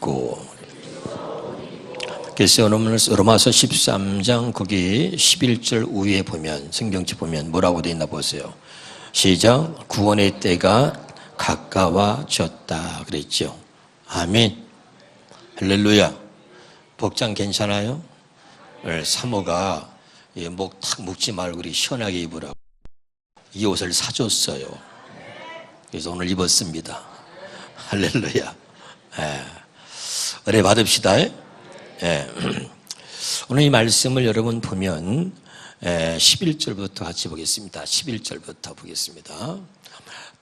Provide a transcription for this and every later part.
믿고. 그래서 로마서 13장 거기 11절 위에 보면, 성경책 보면 뭐라고 되어 있나 보세요. 시작. 구원의 때가 가까워졌다 그랬죠. 아멘. 할렐루야. 복장 괜찮아요? 사모가 목 탁 묶지 말고 그리 시원하게 입으라고 이 옷을 사줬어요. 그래서 오늘 입었습니다. 할렐루야. 은혜 받읍시다. 오늘 이 말씀을 여러분 보면 11절부터 같이 보겠습니다. 11절부터 보겠습니다.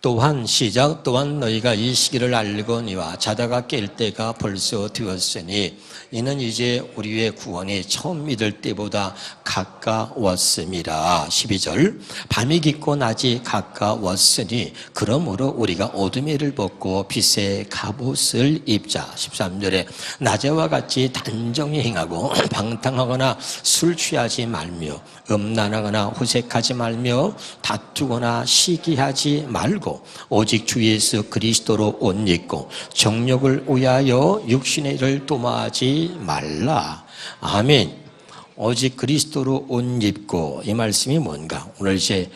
또한 시작. 또한 너희가 이 시기를 알거니와 자다가 깰 때가 벌써 되었으니 이는 이제 우리의 구원이 처음 믿을 때보다 가까웠음이라. 12절. 밤이 깊고 낮이 가까웠으니 그러므로 우리가 어둠의 일을 벗고 빛의 갑옷을 입자. 13절에 낮에와 같이 단정히 행하고 방탕하거나 술 취하지 말며 음란하거나 호색하지 말며 다투거나 시기하지 말고 오직 주 예수 그리스도로 옷 입고 정욕을 위하여 육신의 일을 도모하지 말라. 아멘. 오직 그리스도로 옷 입고. 이 말씀이 뭔가? 오늘 이제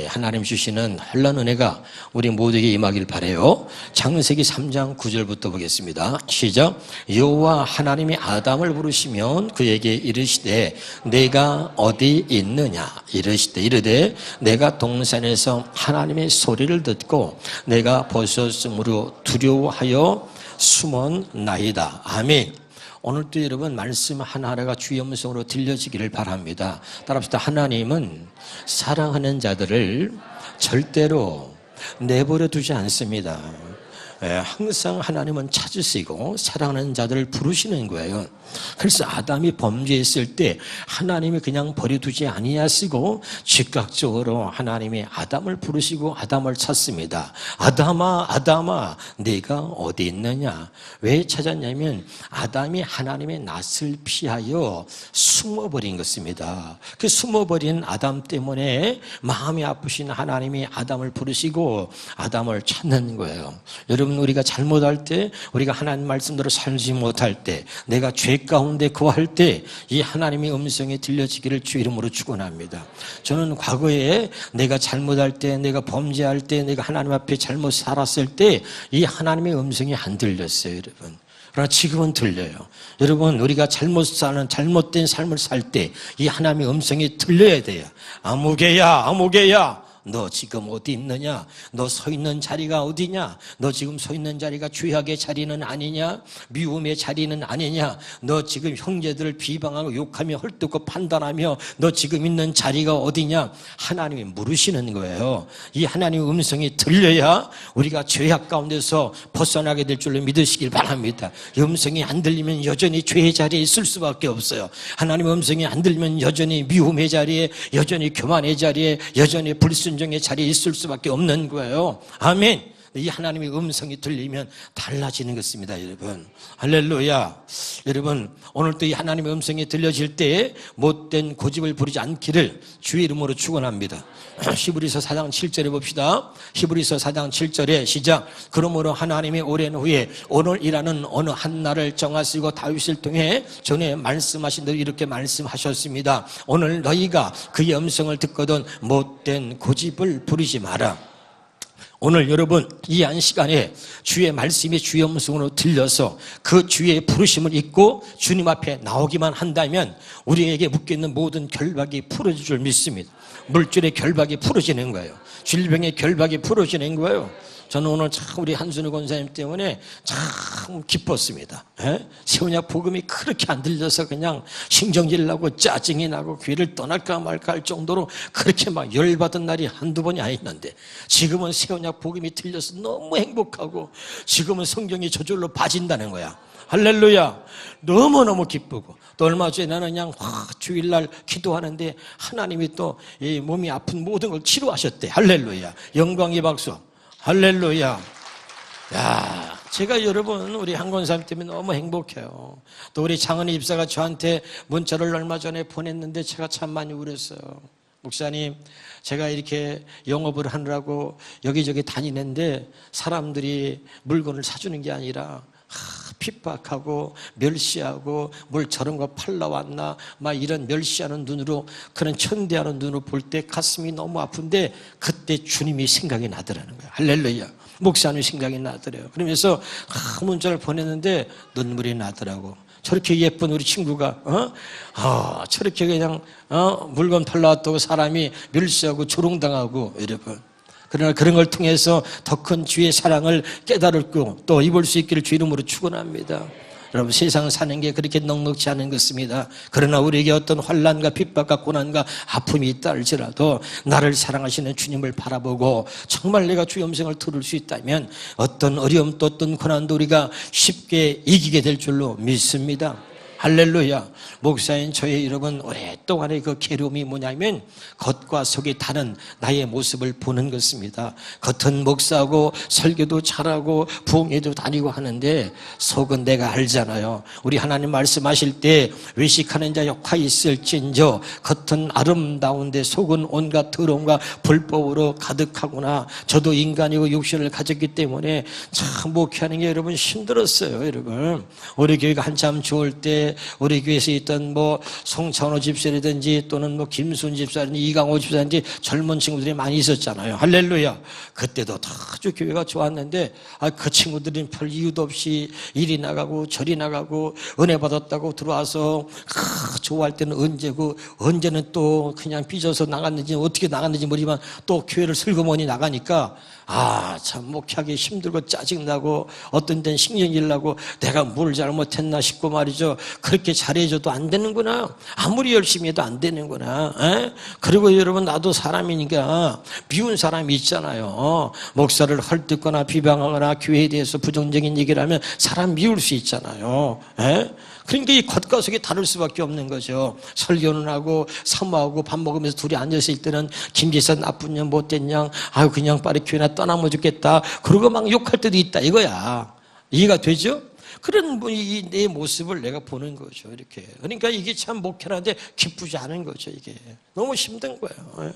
하나님 주시는 환난 은혜가 우리 모두에게 임하길 바라요. 창세기 3장 9절부터 보겠습니다. 시작. 여호와 하나님이 아담을 부르시면 그에게 이르시되 내가 어디 있느냐? 이르되 내가 동산에서 하나님의 소리를 듣고 내가 벗었으므로 두려워하여 숨었나이다. 아멘. 오늘도 여러분 말씀 하나하나가 주의 음성으로 들려지기를 바랍니다. 따라합시다. 하나님은 사랑하는 자들을 절대로 내버려 두지 않습니다. 항상 하나님은 찾으시고 사랑하는 자들을 부르시는 거예요. 그래서 아담이 범죄했을 때 하나님이 그냥 버려두지 아니하시고 즉각적으로 하나님이 아담을 부르시고 아담을 찾습니다. 아담아 아담아 네가 어디 있느냐? 왜 찾았냐면 아담이 하나님의 낯을 피하여 숨어버린 것입니다. 그 숨어버린 아담 때문에 마음이 아프신 하나님이 아담을 부르시고 아담을 찾는 거예요. 여러분 우리가 잘못할 때, 우리가 하나님 말씀대로 살지 못할 때, 내가 죄 가운데 거할 때 이 하나님의 음성이 들려지기를 주 이름으로 축원합니다. 저는 과거에 내가 잘못할 때, 내가 범죄할 때, 내가 하나님 앞에 잘못 살았을 때 이 하나님의 음성이 안 들렸어요, 여러분. 그러나 지금은 들려요. 여러분 우리가 잘못된 삶을 살 때 이 하나님의 음성이 들려야 돼요. 아무개야 아무개야 너 지금 어디 있느냐? 너 서 있는 자리가 어디냐? 너 지금 서 있는 자리가 죄악의 자리는 아니냐? 미움의 자리는 아니냐? 너 지금 형제들을 비방하고 욕하며 헐뜯고 판단하며 너 지금 있는 자리가 어디냐? 하나님이 물으시는 거예요. 이 하나님의 음성이 들려야 우리가 죄악 가운데서 벗어나게 될 줄로 믿으시길 바랍니다. 이 음성이 안 들리면 여전히 죄의 자리에 있을 수밖에 없어요. 하나님의 음성이 안 들리면 여전히 미움의 자리에, 여전히 교만의 자리에, 여전히 불순종의 자리에 있을 수밖에 없는 거예요. 아멘. 이 하나님의 음성이 들리면 달라지는 것입니다, 여러분. 할렐루야. 여러분 오늘도 이 하나님의 음성이 들려질 때 못된 고집을 부리지 않기를 주의 이름으로 축원합니다. 히브리서 4장 7절에 봅시다. 히브리서 4장 7절에 시작. 그러므로 하나님이 오랜 후에 오늘이라는 어느 한 날을 정하시고 다윗을 통해 전에 말씀하신 대로 이렇게 말씀하셨습니다. 오늘 너희가 그의 음성을 듣거든 못된 고집을 부리지 마라. 오늘 여러분 이 한 시간에 주의 말씀이 주의 음성으로 들려서 그 주의 부르심을 잊고 주님 앞에 나오기만 한다면 우리에게 묶여있는 모든 결박이 풀어질 줄 믿습니다. 물질의 결박이 풀어지는 거예요. 질병의 결박이 풀어지는 거예요. 저는 오늘 참 우리 한순우 권사님 때문에 참 기뻤습니다. 세원약 복음이 그렇게 안 들려서 그냥 신경질 나고 짜증이 나고 교회를 떠날까 말까 할 정도로 그렇게 막 열받은 날이 한두 번이 아니었는데 지금은 세원약 복음이 들려서 너무 행복하고 지금은 성경이 저절로 빠진다는 거야. 할렐루야. 너무너무 기쁘고 또 얼마 전에 나는 그냥 주일날 기도하는데 하나님이 또 이 몸이 아픈 모든 걸 치료하셨대. 할렐루야. 영광의 박수. 할렐루야. 야, 제가 여러분 우리 한 권사님 때문에 너무 행복해요. 또 우리 장은희 집사가 저한테 문자를 얼마 전에 보냈는데 제가 참 많이 울었어요. 목사님, 제가 이렇게 영업을 하느라고 여기저기 다니는데 사람들이 물건을 사주는 게 아니라 핍박하고 멸시하고 뭘 저런 거 팔러왔나 막 이런 멸시하는 눈으로 그런 천대하는 눈으로 볼 때 가슴이 너무 아픈데 그때 주님이 생각이 나더라는 거예요. 할렐루야. 목사님이 생각이 나더래요. 그러면서 문자를 보냈는데 눈물이 나더라고. 저렇게 예쁜 우리 친구가 저렇게 그냥 물건 팔러왔다고 사람이 멸시하고 조롱당하고 여러분. 그러나 그런 걸 통해서 더 큰 주의 사랑을 깨달고 또 입을 수 있기를 주 이름으로 축원합니다. 여러분 세상 사는 게 그렇게 넉넉지 않은 것입니다. 그러나 우리에게 어떤 환난과 핍박과 고난과 아픔이 있다 할지라도 나를 사랑하시는 주님을 바라보고 정말 내가 주의 음성을 들을 수 있다면 어떤 어려움도 어떤 고난도 우리가 쉽게 이기게 될 줄로 믿습니다. 할렐루야. 목사인 저의 여러분 오랫동안의 그 괴로움이 뭐냐면 겉과 속이 다른 나의 모습을 보는 것입니다. 겉은 목사하고 설교도 잘하고 부흥회도 다니고 하는데 속은 내가 알잖아요. 우리 하나님 말씀하실 때 외식하는 자 역화 있을진저 겉은 아름다운데 속은 온갖 더러움과 불법으로 가득하구나. 저도 인간이고 육신을 가졌기 때문에 참 목회하는 게 여러분 힘들었어요. 여러분 우리 교회가 한참 좋을 때 우리 교회에서 있던 송찬호 집사라든지 또는 김순 집사라든지 이강호 집사라든지 젊은 친구들이 많이 있었잖아요. 할렐루야. 그때도 아주 교회가 좋았는데 그 친구들은 별 이유도 없이 이리 나가고 저리 나가고 은혜 받았다고 들어와서 좋아할 때는 언제고 언제는 또 그냥 삐져서 나갔는지 어떻게 나갔는지 모르지만 또 교회를 슬그머니 나가니까 참 목회하기 힘들고 짜증나고 어떤 데는 신경질 나고 내가 뭘 잘못했나 싶고 말이죠. 그렇게 잘해줘도 안 되는구나. 아무리 열심히 해도 안 되는구나. 그리고 여러분 나도 사람이니까 미운 사람이 있잖아요. 목사를 헐뜯거나 비방하거나 교회에 대해서 부정적인 얘기를 하면 사람 미울 수 있잖아요. 그러니까 이 겉과 속이 다를 수밖에 없는 거죠. 설교는 하고 사모하고 밥 먹으면서 둘이 앉아있을 때는 김지사 나쁜 년 못된 양 그냥 빨리 교회나 떠나면 좋겠다. 그러고 막 욕할 때도 있다 이거야. 이해가 되죠? 그런 분이 내 모습을 내가 보는 거죠. 이렇게. 그러니까 이게 참 목회하는데 기쁘지 않은 거죠. 이게 너무 힘든 거예요.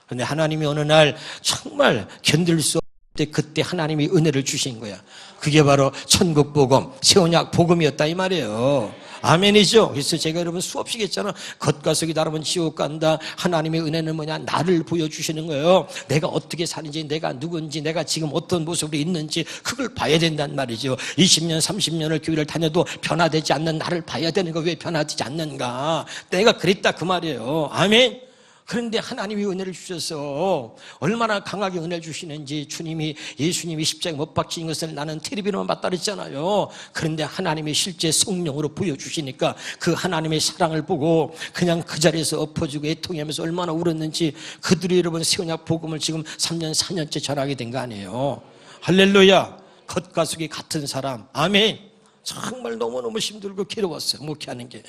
그런데 하나님이 어느 날 정말 견딜 수 없을 때 그때 하나님이 은혜를 주신 거야. 그게 바로 천국 복음, 새 언약 복음이었다 이 말이에요. 아멘이죠. 그래서 제가 여러분 수없이 했잖아. 겉과 속이 다르면 지옥 간다. 하나님의 은혜는 뭐냐? 나를 보여주시는 거예요. 내가 어떻게 사는지, 내가 누군지, 내가 지금 어떤 모습으로 있는지 그걸 봐야 된단 말이죠. 20년, 30년을 교회를 다녀도 변화되지 않는 나를 봐야 되는 거 왜 변화되지 않는가? 내가 그랬다 그 말이에요. 아멘. 그런데 하나님이 은혜를 주셔서 얼마나 강하게 은혜를 주시는지 예수님이 십자가에 못 박힌 것을 나는 텔레비전만 봤다 그랬잖아요. 그런데 하나님이 실제 성령으로 보여주시니까 그 하나님의 사랑을 보고 그냥 그 자리에서 엎어지고 애통하면서 얼마나 울었는지 그들이 여러분 새 언약 복음을 지금 3년 4년째 전하게 된 거 아니에요. 할렐루야. 겉과 속이 같은 사람. 아멘. 정말 너무너무 힘들고 괴로웠어요. 목회하는 게.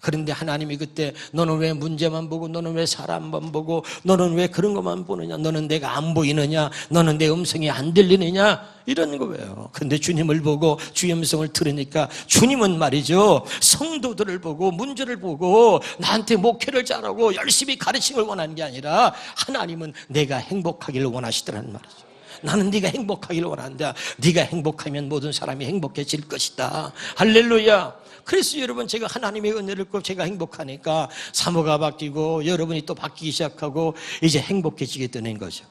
그런데 하나님이 그때 너는 왜 문제만 보고 너는 왜 사람만 보고 너는 왜 그런 것만 보느냐 너는 내가 안 보이느냐 너는 내 음성이 안 들리느냐 이런 거예요. 그런데 주님을 보고 주의 음성을 들으니까 주님은 말이죠 성도들을 보고 문제를 보고 나한테 목회를 잘하고 열심히 가르침을 원하는 게 아니라 하나님은 내가 행복하기를 원하시더라는 말이죠. 나는 네가 행복하기를 원한다. 네가 행복하면 모든 사람이 행복해질 것이다. 할렐루야. 그래서 여러분 제가 하나님의 은혜를 꼭 제가 행복하니까 사모가 바뀌고 여러분이 또 바뀌기 시작하고 이제 행복해지게 되는 거죠.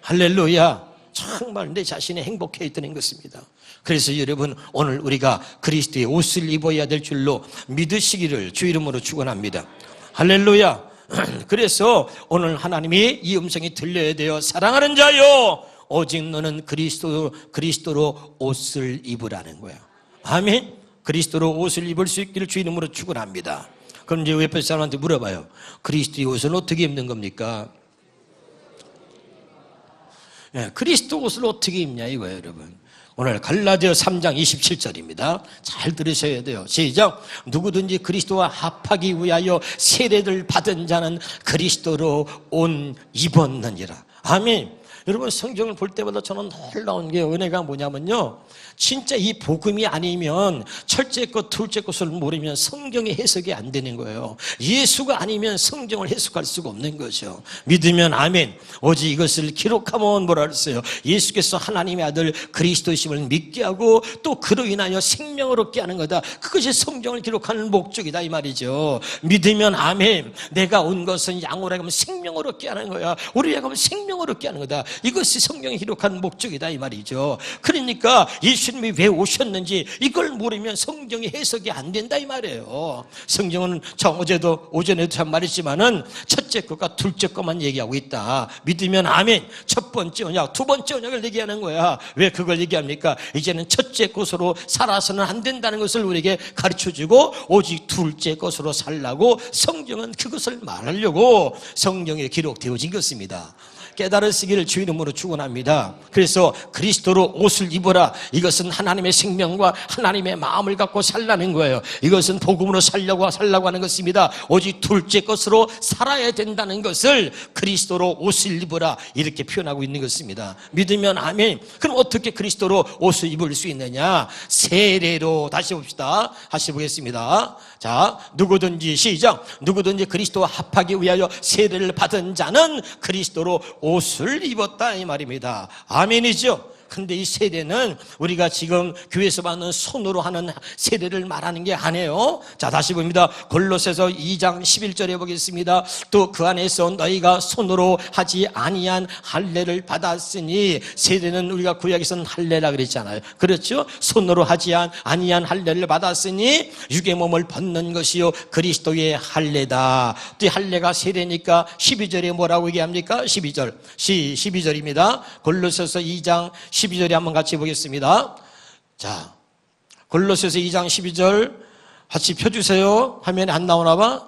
할렐루야. 정말 내 자신이 행복해 되는 것입니다. 그래서 여러분 오늘 우리가 그리스도의 옷을 입어야 될 줄로 믿으시기를 주 이름으로 축원합니다. 할렐루야. 그래서 오늘 하나님이 이 음성이 들려야 돼요. 사랑하는 자요 오직 너는 그리스도로 옷을 입으라는 거예요. 아멘. 그리스도로 옷을 입을 수 있기를 주 이름으로 축원합니다. 그럼 이제 옆에 사람한테 물어봐요. 그리스도의 옷은 어떻게 입는 겁니까? 그리스도 옷을 어떻게 입냐 이거예요, 여러분. 오늘 갈라디아 3장 27절입니다. 잘 들으셔야 돼요. 시작. 누구든지 그리스도와 합하기 위하여 세례를 받은 자는 그리스도로 옷 입었느니라. 아멘. 여러분 성경을 볼 때마다 저는 놀라운 게 은혜가 뭐냐면요, 진짜 이 복음이 아니면 첫째 것 둘째 것을 모르면 성경의 해석이 안 되는 거예요. 예수가 아니면 성경을 해석할 수가 없는 거죠. 믿으면 아멘. 오직 이것을 기록하면 뭐라 그랬어요? 예수께서 하나님의 아들 그리스도이심을 믿게 하고 또 그로 인하여 생명을 얻게 하는 거다. 그것이 성경을 기록하는 목적이다 이 말이죠. 믿으면 아멘. 내가 온 것은 양으로 하면 생명을 얻게 하는 거야. 우리가 하면 생명을 얻게 하는 거다. 이것이 성경이 기록하는 목적이다 이 말이죠. 그러니까 예수님이 왜 오셨는지 이걸 모르면 성경이 해석이 안 된다 이 말이에요. 성경은 저 오전에도 참 말했지만은 첫째 것과 둘째 것만 얘기하고 있다. 믿으면 아멘. 첫 번째 언약, 두 번째 언약을 얘기하는 거야. 왜 그걸 얘기합니까? 이제는 첫째 것으로 살아서는 안 된다는 것을 우리에게 가르쳐주고 오직 둘째 것으로 살라고 성경은 그것을 말하려고 성경에 기록되어진 것입니다. 깨달으시기를 주 이름으로 축원합니다. 그래서 그리스도로 옷을 입어라. 이것은 하나님의 생명과 하나님의 마음을 갖고 살라는 거예요. 이것은 복음으로 살려고 하는 것입니다. 오직 둘째 것으로 살아야 된다는 것을 그리스도로 옷을 입어라 이렇게 표현하고 있는 것입니다. 믿으면 아멘. 그럼 어떻게 그리스도로 옷을 입을 수 있느냐? 세례로. 다시 봅시다. 다시 보겠습니다. 자, 누구든지 시작. 누구든지 그리스도와 합하기 위하여 세례를 받은 자는 그리스도로 옷을 입었다 이 말입니다. 아멘이죠. 근데 이 세례는 우리가 지금 교회에서 받는 손으로 하는 세례를 말하는 게 아니에요. 자, 다시 봅니다. 골로새서 2장 11절에 보겠습니다. 또 그 안에서 너희가 손으로 하지 아니한 할례를 받았으니, 세례는 우리가 구약에서는 할례라 그랬잖아요. 그렇죠? 손으로 하지 아니한 할례를 받았으니 육의 몸을 벗는 것이요 그리스도의 할례다. 또 할례가 세례니까 12절에 뭐라고 얘기합니까? 12절입니다. 골로새서 2장 12절에 한번 같이 보겠습니다. 자, 골로새서 2장 12절 같이 펴주세요. 화면에 안 나오나 봐.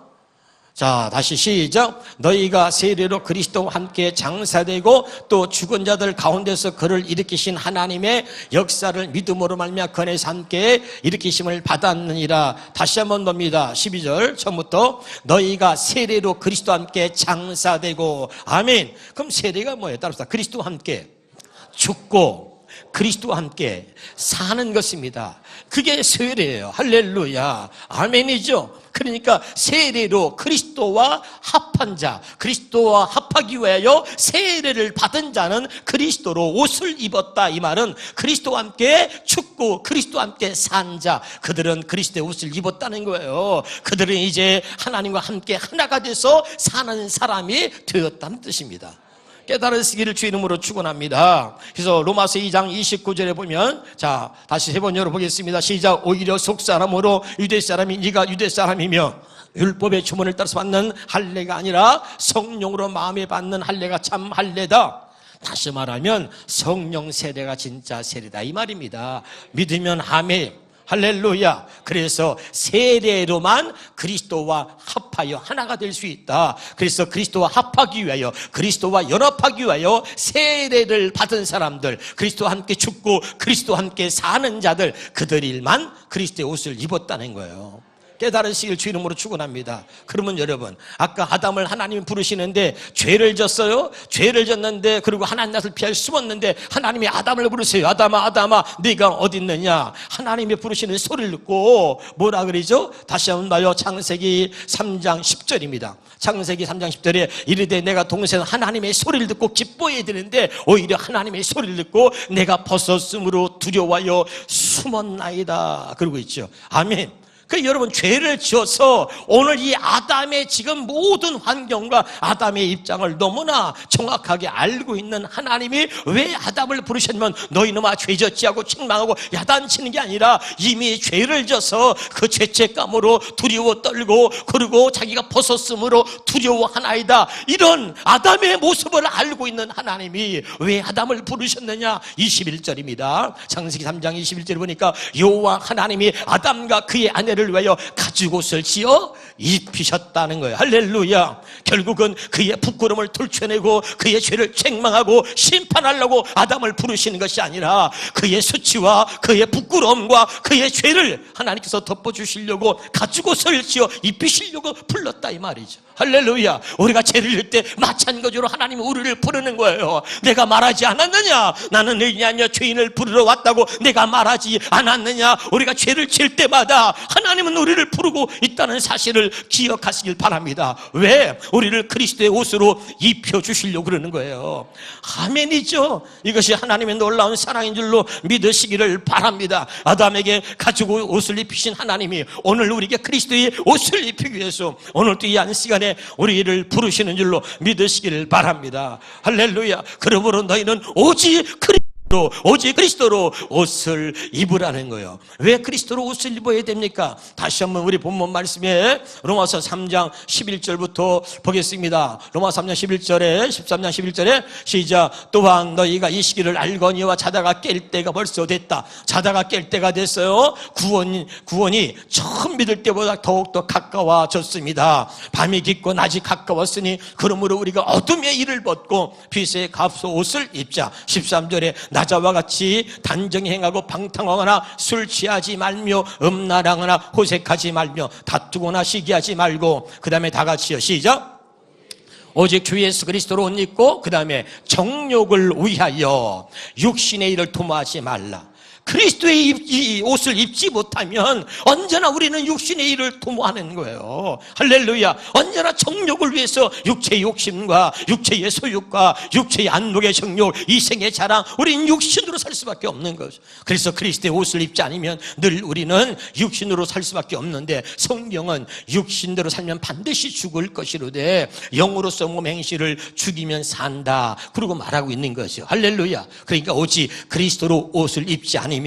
자, 다시 시작. 너희가 세례로 그리스도와 함께 장사되고 또 죽은 자들 가운데서 그를 일으키신 하나님의 역사를 믿음으로 말미암아 그 안에서 함께 일으키심을 받았느니라. 다시 한번 봅니다. 12절 처음부터. 너희가 세례로 그리스도와 함께 장사되고. 아멘. 그럼 세례가 뭐예요? 따라서 그리스도와 함께 죽고 그리스도와 함께 사는 것입니다. 그게 세례예요. 할렐루야. 아멘이죠. 그러니까 세례로 그리스도와 합한 자, 그리스도와 합하기 위하여 세례를 받은 자는 그리스도로 옷을 입었다. 이 말은 그리스도와 함께 죽고 그리스도와 함께 산 자, 그들은 그리스도의 옷을 입었다는 거예요. 그들은 이제 하나님과 함께 하나가 돼서 사는 사람이 되었다는 뜻입니다. 깨달으시기를 주 이름으로 축원합니다. 그래서 로마서 2장 29절에 보면, 자, 다시 세 번 열어보겠습니다. 시작. 오히려 속사람으로 유대사람이 네가 유대사람이며 율법의 주문을 따라서 받는 할례가 아니라 성령으로 마음에 받는 할례가 참 할례다. 다시 말하면 성령 세례가 진짜 세례다 이 말입니다. 믿으면 아멘. 할렐루야. 그래서 세례로만 그리스도와 합하여 하나가 될 수 있다. 그래서 그리스도와 합하기 위하여, 그리스도와 연합하기 위하여 세례를 받은 사람들, 그리스도와 함께 죽고 그리스도와 함께 사는 자들, 그들일만 그리스도의 옷을 입었다는 거예요. 깨달으시길 주 이름으로 축원합니다. 그러면 여러분, 아까 아담을 하나님이 부르시는데 죄를 졌어요. 죄를 졌는데, 그리고 하나님 낯을 피할 숨었는데 하나님이 아담을 부르세요. 아담아, 아담아, 네가 어디 있느냐? 하나님이 부르시는 소리를 듣고 뭐라 그러죠? 다시 한번 봐요. 창세기 3장 10절입니다. 창세기 3장 10절에 이르되 내가 동생 하나님의 소리를 듣고 기뻐해야 되는데 오히려 하나님의 소리를 듣고 내가 벗었으므로 두려워하여 숨었나이다. 그러고 있죠. 아멘. 그 여러분, 죄를 지어서 오늘 이 아담의 지금 모든 환경과 아담의 입장을 너무나 정확하게 알고 있는 하나님이 왜 아담을 부르셨냐면 너희놈아 죄졌지 하고 책망하고 야단치는 게 아니라 이미 죄를 져서 그 죄책감으로 두려워 떨고 그리고 자기가 벗었으므로 두려워하나이다. 이런 아담의 모습을 알고 있는 하나님이 왜 아담을 부르셨느냐? 21절입니다. 창세기 3장 21절에 보니까 여호와 하나님이 아담과 그의 아내를 위하여 가죽옷을 지어 입히셨다는 거예요. 할렐루야. 결국은 그의 부끄러움을 뚫쳐내고 그의 죄를 책망하고 심판하려고 아담을 부르시는 것이 아니라 그의 수치와 그의 부끄러움과 그의 죄를 하나님께서 덮어주시려고 가죽옷을 지어 입히시려고 불렀다 이 말이죠. 할렐루야. 우리가 죄를 질 때 마찬가지로 하나님이 우리를 부르는 거예요. 내가 말하지 않았느냐? 나는 의인이 아니라 죄인을 부르러 왔다고 내가 말하지 않았느냐? 우리가 죄를 질 때마다 하나님은 우리를 부르고 있다는 사실을 기억하시길 바랍니다. 왜? 우리를 그리스도의 옷으로 입혀주시려고 그러는 거예요. 아멘이죠. 이것이 하나님의 놀라운 사랑인 줄로 믿으시기를 바랍니다. 아담에게 가지고 옷을 입히신 하나님이 오늘 우리에게 그리스도의 옷을 입히기 위해서 오늘도 이 한 시간에 우리를 부르시는 줄로 믿으시기를 바랍니다. 할렐루야. 그러므로 너희는 오직 그리스도로 옷을 입으라는 거예요. 왜 그리스도로 옷을 입어야 됩니까? 다시 한번 우리 본문 말씀에 로마서 3장 11절부터 보겠습니다. 로마서 3장 11절에 13장 11절에 시작. 또한 너희가 이 시기를 알거니와 자다가 깰 때가 벌써 됐다. 자다가 깰 때가 됐어요. 구원이 처음 믿을 때보다 더욱더 가까워졌습니다. 밤이 깊고 낮이 가까웠으니 그러므로 우리가 어둠의 일을 벗고 빛의 값소 옷을 입자. 13절에 나자와 같이 단정히 행하고 방탕하거나 술 취하지 말며 음란하거나 호색하지 말며 다투거나 시기하지 말고, 그 다음에 다 같이요. 시작. 오직 주 예수 그리스도로 옷 입고 그 다음에 정욕을 위하여 육신의 일을 도모하지 말라. 그리스도의 이 옷을 입지 못하면 언제나 우리는 육신의 일을 도모하는 거예요. 할렐루야. 언제나 정욕을 위해서 육체의 욕심과 육체의 소욕과 육체의 안목의 정욕, 이생의 자랑, 우리는 육신으로 살 수밖에 없는 거죠. 그래서 그리스도의 옷을 입지 않으면 늘 우리는 육신으로 살 수밖에 없는데, 성경은 육신대로 살면 반드시 죽을 것이로되 영으로서 몸 행실을 죽이면 산다, 그러고 말하고 있는 거죠. 할렐루야. 그러니까 오직 그리스도로 옷을 입지 않으면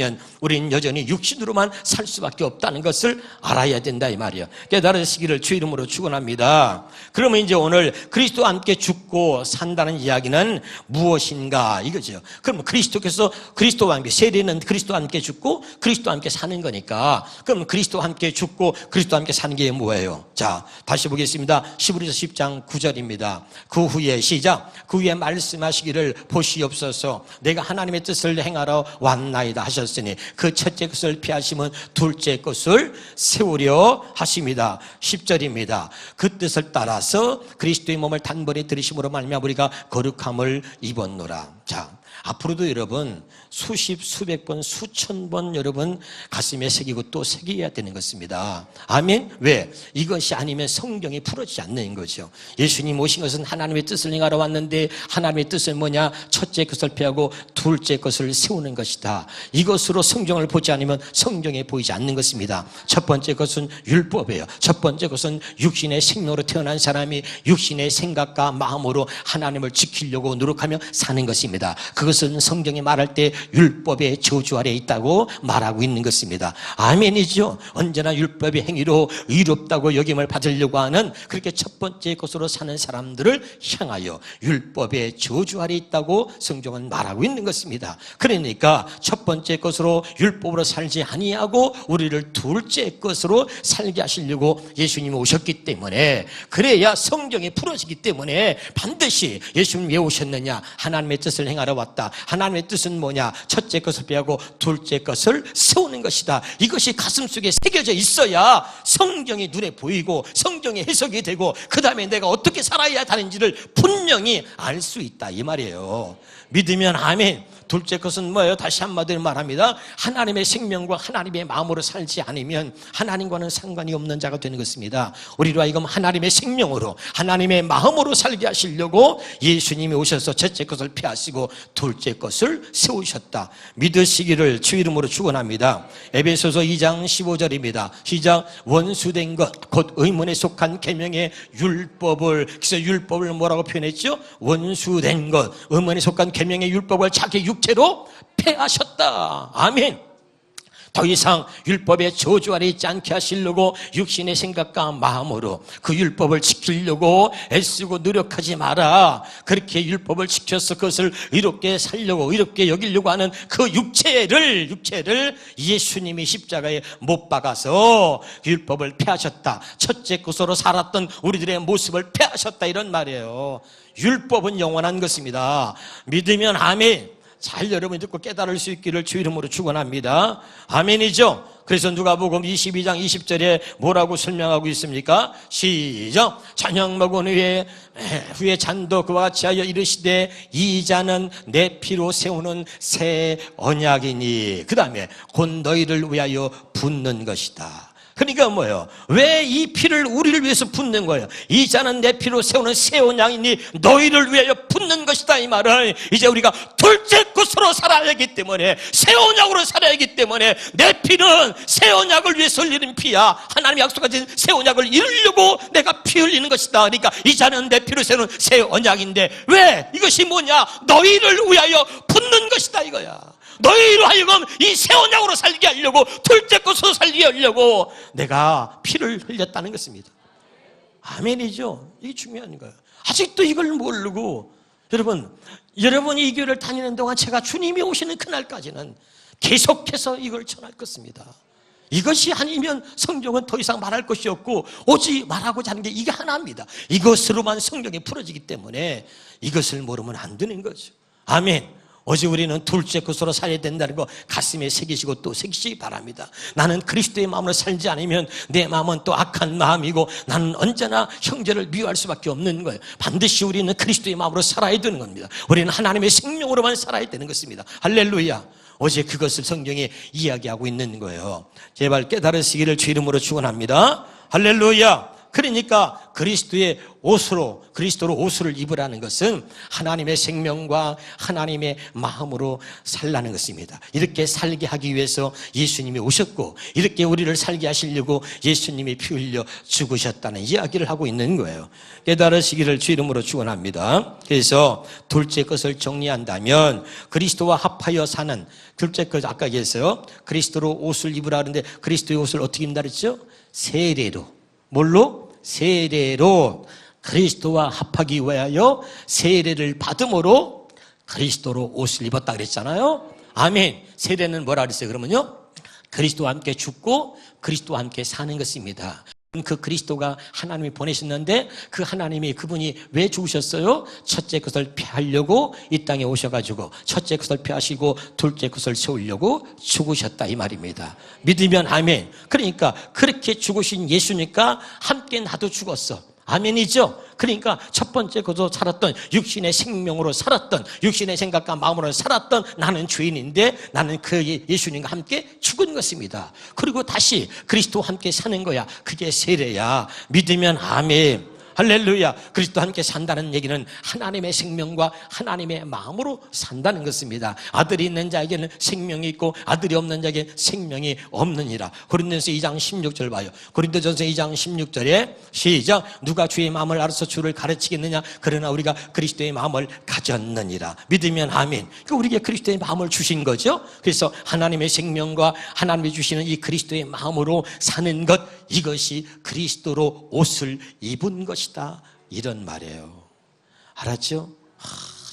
우리는 여전히 육신으로만 살 수밖에 없다는 것을 알아야 된다 이 말이에요. 깨달으시기를 주 이름으로 축원합니다. 그러면 이제 오늘 그리스도와 함께 죽고 산다는 이야기는 무엇인가 이거죠. 그러면 그리스도와 함께, 세례는 그리스도와 함께 죽고 그리스도와 함께 사는 거니까, 그럼 그리스도와 함께 죽고 그리스도와 함께 사는 게 뭐예요? 자, 다시 보겠습니다. 히브리서 10장 9절입니다. 그 후에 시작. 그 후에 말씀하시기를 보시옵소서 내가 하나님의 뜻을 행하러 왔나이다 하셨으니 그 첫째 것을 피하시면 둘째 것을 세우려 하십니다. 10절입니다. 그 뜻을 따라서 그리스도의 몸을 단번에 들이심으로 말미암아 우리가 거룩함을 입었노라. 자, 앞으로도 여러분 수십 수백 번 수천 번 여러분 가슴에 새기고 또 새겨야 되는 것입니다. 아멘. 왜? 이것이 아니면 성경이 풀어지지 않는 거죠. 예수님 오신 것은 하나님의 뜻을 행하러 왔는데 하나님의 뜻은 뭐냐? 첫째 것을 피하고 둘째 것을 세우는 것이다. 이것으로 성경을 보지 않으면 성경에 보이지 않는 것입니다. 첫 번째 것은 율법이에요. 첫 번째 것은 육신의 생로로 태어난 사람이 육신의 생각과 마음으로 하나님을 지키려고 노력하며 사는 것입니다. 그것은 성경이 말할 때 율법의 저주 아래에 있다고 말하고 있는 것입니다. 아멘이죠. 언제나 율법의 행위로 의롭다고 여김을 받으려고 하는, 그렇게 첫 번째 것으로 사는 사람들을 향하여 율법의 저주 아래에 있다고 성경은 말하고 있는 것입니다. 그러니까 첫 번째 것으로 율법으로 살지 아니하고 우리를 둘째 것으로 살게 하시려고 예수님이 오셨기 때문에, 그래야 성경이 풀어지기 때문에 반드시 예수님이 왜 오셨느냐? 하나님의 뜻을 행하러 왔다. 하나님의 뜻은 뭐냐? 첫째 것을 피하고 둘째 것을 세우는 것이다. 이것이 가슴속에 새겨져 있어야 성경이 눈에 보이고 성경이 해석이 되고 그 다음에 내가 어떻게 살아야 하는지를 분명히 알 수 있다 이 말이에요. 믿으면 아멘. 둘째 것은 뭐예요? 다시 한마디로 말합니다. 하나님의 생명과 하나님의 마음으로 살지 않으면 하나님과는 상관이 없는 자가 되는 것입니다. 우리로 하여금 하나님의 생명으로 하나님의 마음으로 살게 하시려고 예수님이 오셔서 첫째 것을 피하시고 둘째 것을 세우셨다. 믿으시기를 주 이름으로 축원합니다. 에베소서 2장 15절입니다. 시작. 원수된 것 곧 의문에 속한 계명의 율법을, 그래서 율법을 뭐라고 표현했죠? 원수된 것, 의문에 속한 계명의 율법을 자기 육체로 폐하셨다. 아멘. 더 이상 율법의 저주 아래 있지 않게 하시려고 육신의 생각과 마음으로 그 율법을 지키려고 애쓰고 노력하지 마라. 그렇게 율법을 지켜서 그것을 의롭게 살려고, 의롭게 여기려고 하는 그 육체를 예수님이 십자가에 못 박아서 율법을 폐하셨다. 첫째 것으로 살았던 우리들의 모습을 폐하셨다, 이런 말이에요. 율법은 영원한 것입니다. 믿으면 아멘. 잘 여러분이 듣고 깨달을 수 있기를 주 이름으로 축원합니다. 아멘이죠. 그래서 누가복음 22장 20절에 뭐라고 설명하고 있습니까? 시작. 저녁 먹은 후에 잔도 그와 같이 하여 이르시되 이 잔은 내 피로 세우는 새 언약이니 그 다음에 곧 너희를 위하여 붓는 것이다. 그러니까 뭐예요? 왜 이 피를 우리를 위해서 붓는 거예요? 이 잔은 내 피로 세우는 새 언약이니 너희를 위하여 붓는 것이다. 이 말은 이제 우리가 둘째 것으로 살아야 하기 때문에, 새 언약으로 살아야 하기 때문에, 내 피는 새 언약을 위해서 흘리는 피야. 하나님이 약속하신 새 언약을 이루려고 내가 피 흘리는 것이다. 그러니까 이 잔은 내 피로 세우는 새 언약인데, 왜? 이것이 뭐냐? 너희를 위하여 붓는 것이다 이거야. 너희로 하여금 이 새 언약으로 살게 하려고, 둘째 것으로 살게 하려고 내가 피를 흘렸다는 것입니다. 아멘이죠. 이게 중요한 거예요. 아직도 이걸 모르고 여러분이 이 교회를 다니는 동안 제가 주님이 오시는 그날까지는 계속해서 이걸 전할 것입니다. 이것이 아니면 성경은 더 이상 말할 것이 없고, 오직 말하고자 하는 게 이게 하나입니다. 이것으로만 성경이 풀어지기 때문에 이것을 모르면 안 되는 거죠. 아멘. 어제 우리는 둘째 것으로 살아야 된다는 거 가슴에 새기시고 또 새기시기 바랍니다. 나는 그리스도의 마음으로 살지 않으면 내 마음은 또 악한 마음이고 나는 언제나 형제를 미워할 수밖에 없는 거예요. 반드시 우리는 그리스도의 마음으로 살아야 되는 겁니다. 우리는 하나님의 생명으로만 살아야 되는 것입니다. 할렐루야. 어제 그것을 성경에 이야기하고 있는 거예요. 제발 깨달으시기를 주 이름으로 축원합니다. 할렐루야. 그러니까 그리스도의 옷으로, 그리스도로 옷을 입으라는 것은 하나님의 생명과 하나님의 마음으로 살라는 것입니다. 이렇게 살게 하기 위해서 예수님이 오셨고, 이렇게 우리를 살게 하시려고 예수님이 피 흘려 죽으셨다는 이야기를 하고 있는 거예요. 깨달으시기를 주 이름으로 축원합니다. 그래서 둘째 것을 정리한다면 그리스도와 합하여 사는 둘째 것, 아까 얘기했어요. 그리스도로 옷을 입으라 하는데 그리스도의 옷을 어떻게 입는다 그랬죠? 세례로. 뭘로? 세례로. 그리스도와 합하기 위하여 세례를 받음으로 그리스도로 옷을 입었다 그랬잖아요. 아멘. 세례는 뭐라 그랬어요? 그러면요, 그리스도와 함께 죽고 그리스도와 함께 사는 것입니다. 그 그리스도가 하나님이 보내셨는데 그 하나님이, 그분이 왜 죽으셨어요? 첫째 것을 피하려고 이 땅에 오셔가지고 첫째 것을 피하시고 둘째 것을 세우려고 죽으셨다 이 말입니다. 믿으면 아멘. 그러니까 그렇게 죽으신 예수니까 함께 나도 죽었어. 아멘이죠. 그러니까 첫 번째 것으로 살았던, 육신의 생명으로 살았던, 육신의 생각과 마음으로 살았던 나는 죄인인데 나는 그 예수님과 함께 죽은 것입니다. 그리고 다시 그리스도와 함께 사는 거야. 그게 세례야. 믿으면 아멘. 할렐루야. 그리스도와 함께 산다는 얘기는 하나님의 생명과 하나님의 마음으로 산다는 것입니다. 아들이 있는 자에게는 생명이 있고 아들이 없는 자에게는 생명이 없느니라. 고린도전서 2장 16절 봐요. 고린도전서 2장 16절에 시작. 누가 주의 마음을 알아서 주를 가르치겠느냐? 그러나 우리가 그리스도의 마음을 가졌느니라. 믿으면 아멘. 그러니까 우리에게 그리스도의 마음을 주신 거죠. 그래서 하나님의 생명과 하나님이 주시는 이 그리스도의 마음으로 사는 것, 이것이 그리스도로 옷을 입은 것이다. 이런 말이에요. 알았죠?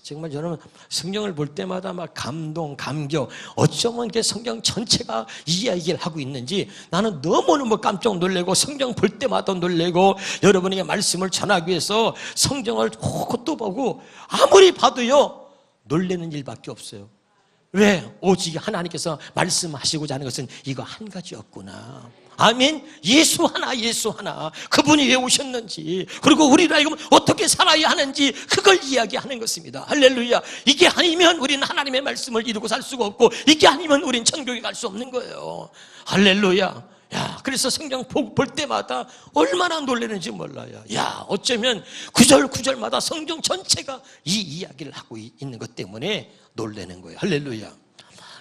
정말 여러분 성경을 볼 때마다 막 감동, 감격, 어쩌면 이렇게 성경 전체가 이 이야기를 하고 있는지 나는 너무너무 깜짝 놀래고, 성경 볼 때마다 놀래고, 여러분에게 말씀을 전하기 위해서 성경을 또 보고 아무리 봐도요 놀라는 일밖에 없어요. 왜? 오직 하나님께서 말씀하시고자 하는 것은 이거 한 가지였구나. 아멘. 예수 하나, 예수 하나. 그분이 왜 오셨는지, 그리고 우리를 하여금 어떻게 살아야 하는지 그걸 이야기하는 것입니다. 할렐루야. 이게 아니면 우리는 하나님의 말씀을 이루고 살 수가 없고, 이게 아니면 우리는 천국에 갈 수 없는 거예요. 할렐루야. 야, 그래서 성경 볼 때마다 얼마나 놀라는지 몰라요. 야, 어쩌면 구절마다 성경 전체가 이 이야기를 하고 있는 것 때문에 놀라는 거예요. 할렐루야.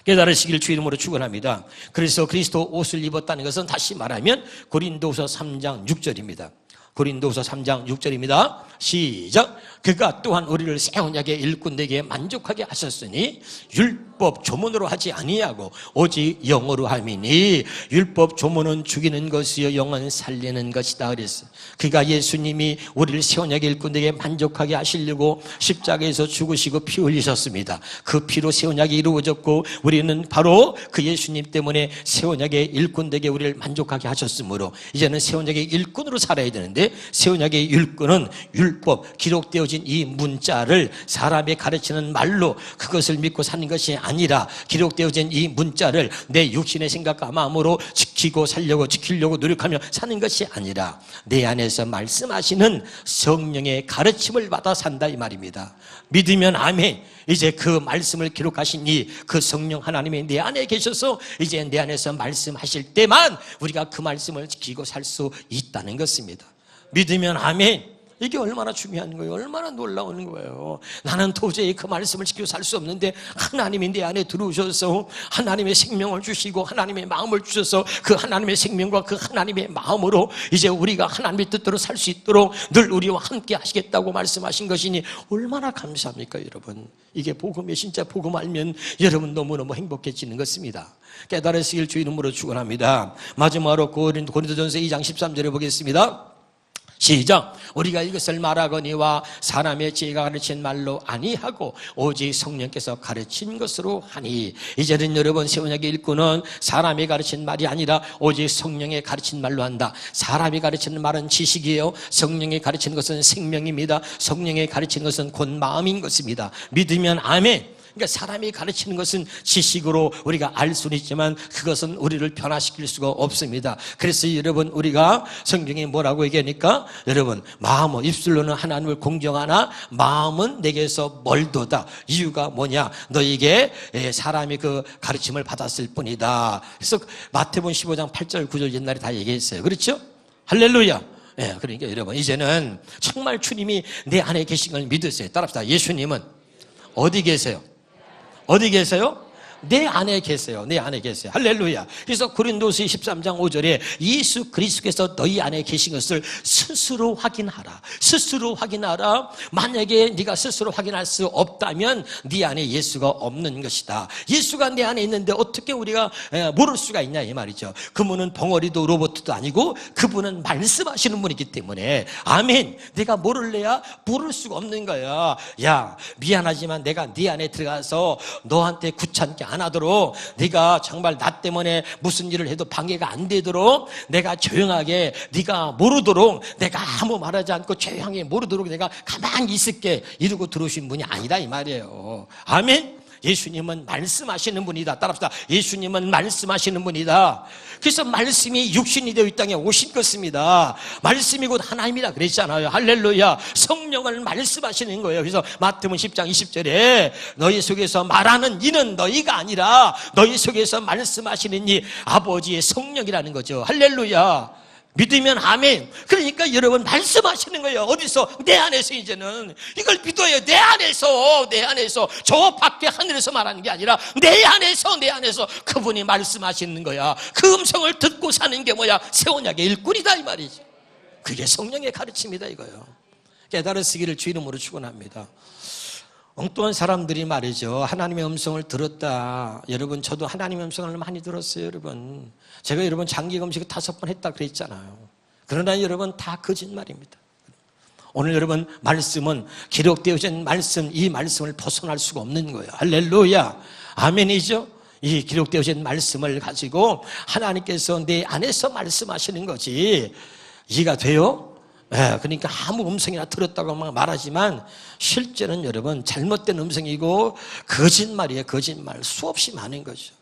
깨달으시길 주 이름으로 축원합니다. 그래서 그리스도 옷을 입었다는 것은 다시 말하면 고린도후서 3장 6절입니다. 고린도후서 3장 6절입니다. 시작. 그가 또한 우리를 새 언약의 일꾼되게 만족하게 하셨으니 율법 조문으로 하지 아니하고 오직 영으로 함이니, 율법 조문은 죽이는 것이요 영은 살리는 것이다 그랬어요. 그가 예수님이 우리를 새 언약의 일꾼되게 만족하게 하시려고 십자가에서 죽으시고 피 흘리셨습니다. 그 피로 새 언약이 이루어졌고, 우리는 바로 그 예수님 때문에 새 언약의 일꾼되게 우리를 만족하게 하셨으므로 이제는 새 언약의 일꾼으로 살아야 되는데, 13절에 새 언약의 율법은 율법, 기록되어진 이 문자를 사람이 가르치는 말로 그것을 믿고 사는 것이 아니라 기록되어진 이 문자를 내 육신의 생각과 마음으로 지키려고 노력하며 사는 것이 아니라 내 안에서 말씀하시는 성령의 가르침을 받아 산다 이 말입니다. 믿으면 아멘. 이제 그 말씀을 기록하신 그 성령 하나님이 내 안에 계셔서 이제 내 안에서 말씀하실 때만 우리가 그 말씀을 지키고 살 수 있다는 것입니다. 믿으면 아멘. 이게 얼마나 중요한 거예요. 얼마나 놀라운 거예요. 나는 도저히 그 말씀을 지키고 살 수 없는데 하나님이 내 안에 들어오셔서 하나님의 생명을 주시고 하나님의 마음을 주셔서 그 하나님의 생명과 그 하나님의 마음으로 이제 우리가 하나님의 뜻대로 살 수 있도록 늘 우리와 함께 하시겠다고 말씀하신 것이니 얼마나 감사합니까 여러분. 이게 복음이 진짜 복음 알면 여러분 너무너무 행복해지는 것입니다. 깨달으시길 주 이름으로 축원합니다. 마지막으로 고린도전서 2장 13절에 보겠습니다. 시작. 우리가 이것을 말하거니와 사람의 지혜가 가르친 말로 아니하고 오직 성령께서 가르친 것으로 하니. 이제는 여러분 새 언약의 일꾼은 사람이 가르친 말이 아니라 오직 성령의 가르친 말로 한다. 사람이 가르치는 말은 지식이에요. 성령이 가르치는 것은 생명입니다. 성령이 가르치는 것은 곧 마음인 것입니다. 믿으면 아멘. 그러니까 사람이 가르치는 것은 지식으로 우리가 알 수는 있지만 그것은 우리를 변화시킬 수가 없습니다. 그래서 여러분 우리가 성경에 뭐라고 얘기하니까 여러분 마음은 입술로는 하나님을 공경하나 마음은 내게서 멀도다. 이유가 뭐냐? 너에게 사람이 그 가르침을 받았을 뿐이다. 그래서 마태복음 15장 8절 9절 옛날에 다 얘기했어요. 그렇죠? 할렐루야. 그러니까 여러분 이제는 정말 주님이 내 안에 계신 걸 믿으세요. 따라합시다. 예수님은 어디 계세요? 어디 계세요? 내 안에 계세요. 내 안에 계세요. 할렐루야. 그래서 고린도서 13장 5절에 예수 그리스도께서 너희 안에 계신 것을 스스로 확인하라. 스스로 확인하라. 만약에 네가 스스로 확인할 수 없다면 네 안에 예수가 없는 것이다. 예수가 내 안에 있는데 어떻게 우리가 모를 수가 있냐 이 말이죠. 그분은 벙어리도 로봇도 아니고 그분은 말씀하시는 분이기 때문에 아멘. 내가 모를래야 모를 수가 없는 거야. 야 미안하지만 내가 네 안에 들어가서 너한테 귀찮게 안 하도록 네가 정말 나 때문에 무슨 일을 해도 방해가 안 되도록 내가 조용하게 네가 모르도록 내가 아무 말하지 않고 조용히 모르도록 내가 가만히 있을게 이러고 들어오신 분이 아니다 이 말이에요. 아멘. 예수님은 말씀하시는 분이다. 따라합시다. 예수님은 말씀하시는 분이다. 그래서 말씀이 육신이 되어 이 땅에 오신 것입니다. 말씀이 곧 하나님이라 그랬잖아요. 할렐루야. 성령을 말씀하시는 거예요. 그래서 마태복음 10장 20절에 너희 속에서 말하는 이는 너희가 아니라 너희 속에서 말씀하시는 이 아버지의 성령이라는 거죠. 할렐루야. 믿으면 아멘. 그러니까 여러분 말씀하시는 거예요. 어디서? 내 안에서. 이제는 이걸 믿어요. 내 안에서 저 밖에 하늘에서 말하는 게 아니라 내 안에서 그분이 말씀하시는 거야. 그 음성을 듣고 사는 게 뭐야? 새 언약의 일꾼이다 이 말이지. 그게 성령의 가르침이다 이거예요. 깨달으시기를 주 이름으로 축원합니다. 엉뚱한 사람들이 말이죠. 하나님의 음성을 들었다. 여러분 저도 하나님의 음성을 많이 들었어요. 여러분 제가 여러분 장기 금식 5번 했다 그랬잖아요. 그러나 여러분 다 거짓말입니다. 오늘 여러분 말씀은 기록되어진 말씀, 이 말씀을 벗어날 수가 없는 거예요. 할렐루야. 아멘이죠. 이 기록되어진 말씀을 가지고 하나님께서 내 안에서 말씀하시는 거지. 이해가 돼요? 그러니까 아무 음성이나 들었다고 말하지만 실제는 여러분 잘못된 음성이고 거짓말이에요. 거짓말 수없이 많은 거죠.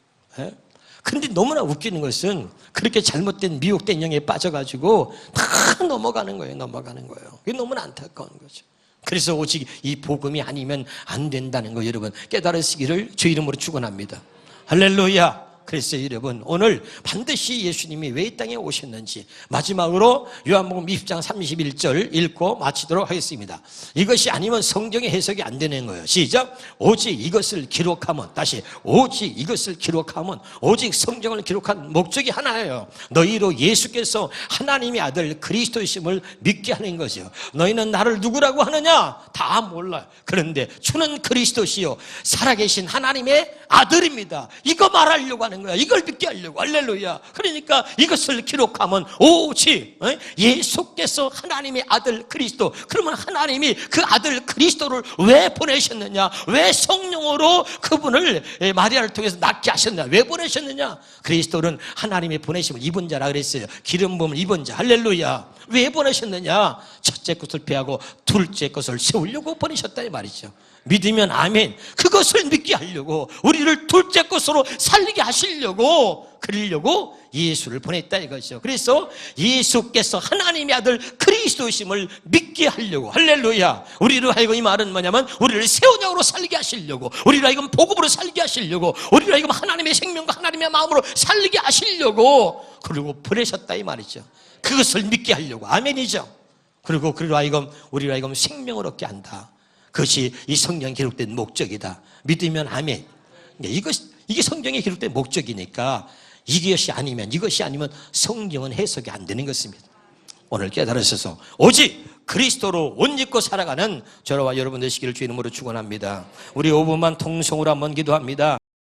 그런데 너무나 웃기는 것은 그렇게 잘못된 미혹된 영에 빠져가지고 다 넘어가는 거예요. 그게 너무나 안타까운 거죠. 그래서 오직 이 복음이 아니면 안 된다는 거 여러분 깨달으시기를 주 이름으로 축원합니다. 할렐루야. 그래서 여러분 오늘 반드시 예수님이 왜 이 땅에 오셨는지 마지막으로 요한복음 20장 31절 읽고 마치도록 하겠습니다. 이것이 아니면 성경의 해석이 안 되는 거예요. 시작. 오직 이것을 기록하면 다시 오직 이것을 기록하면 오직 성경을 기록한 목적이 하나예요. 너희로 예수께서 하나님의 아들 그리스도이심을 믿게 하는 거죠. 너희는 나를 누구라고 하느냐? 다 몰라요. 그런데 주는 그리스도시요 살아계신 하나님의 아들입니다. 이거 말하려고 하는 거야. 이걸 믿게 하려고. 할렐루야. 그러니까 이것을 기록하면 오직 예수께서 하나님의 아들 그리스도. 그러면 하나님이 그 아들 그리스도를 왜 보내셨느냐? 왜 성령으로 그분을 마리아를 통해서 낳게 하셨느냐? 왜 보내셨느냐? 그리스도는 하나님의 보내심을 입은 자라 그랬어요. 기름 부음을 입은 자. 할렐루야. 왜 보내셨느냐? 첫째 것을 패하고 둘째 것을 세우려고 보내셨다 이 말이죠. 믿으면 아멘. 그것을 믿게 하려고, 우리를 둘째 것으로 살리게 하시려고, 그러려고 예수를 보냈다 이거죠. 그래서 예수께서 하나님의 아들 그리스도심을 믿게 하려고. 할렐루야. 우리로 하여금 이 말은 뭐냐면 우리를 새언약으로 살리게 하시려고, 우리로 하여금 복음으로 살리게 하시려고, 우리로 하여금 하나님의 생명과 하나님의 마음으로 살리게 하시려고, 그리고 보내셨다 이 말이죠. 그것을 믿게 하려고. 아멘이죠. 그리고 우리로 하여금 생명을 얻게 한다. 그것이 이 성경에 기록된 목적이다. 믿으면 아멘. 이게 성경에 기록된 목적이니까 이것이 아니면 성경은 해석이 안 되는 것입니다. 오늘 깨달으셔서 오직 그리스도로 옷 입고 살아가는 저와 여러분 되시기를 주의 이름으로 축원합니다. 우리 5분만 통성으로 한번 기도합니다.